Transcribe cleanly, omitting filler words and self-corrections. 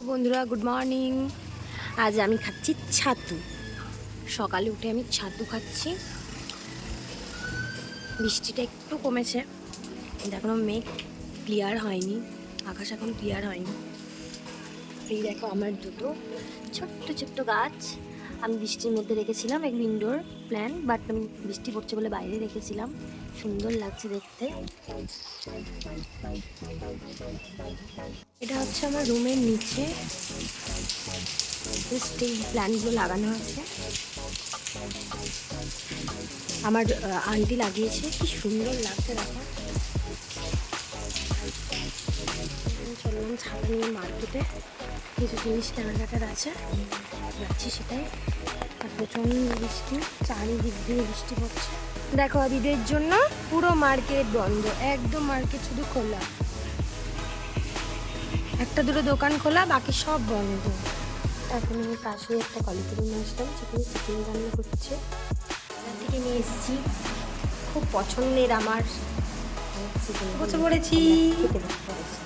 বন্ধুরা good morning. আজ আমি খাচ্ছি ছাতু। সকালে উঠে আমি ছাতু খাচ্ছি। বৃষ্টিটা একটু কমেছে, এখনো মেঘ ক্লিয়ার হয়নি, আকাশ এখন ক্লিয়ার হয়নি। এই দেখো আমার দুটো ছোট্ট ছোট্ট গাছ আমি বৃষ্টির মধ্যে রেখেছিলাম। এগুলো ইনডোর প্ল্যান্ট, বাট আমি বৃষ্টি পড়ছে বলে বাইরে রেখেছিলাম। সুন্দর লাগছে দেখতে। এটা হচ্ছে আমার রুমের নিচে, জাস্ট এই প্ল্যান্টগুলো লাগানো আছে। আমার আন্টি লাগিয়েছে, কি সুন্দর লাগছে দেখো। চললাম ছাতা নিয়ে মার্কেটে, কিছু জিনিস কেনাকাটার আছে, যাচ্ছি সেটাই। আর প্রচণ্ড বৃষ্টি, চারিদিক দিয়ে বৃষ্টি পড়ছে। দেখো ঈদের জন্য পুরো মার্কেট বন্ধ, একদম মার্কেট শুধু খোলা, একটা দুটো দোকান খোলা, বাকি সব বন্ধ। এখন আমি পাশে একটা কলিপুরি মাছটাম, সেখানে চিকেন রান্না করছে, ওখান থেকে নিয়ে এসেছি। খুব পছন্দের আমার চিকেন, বসে পড়েছি খেতে বসে পড়েছি।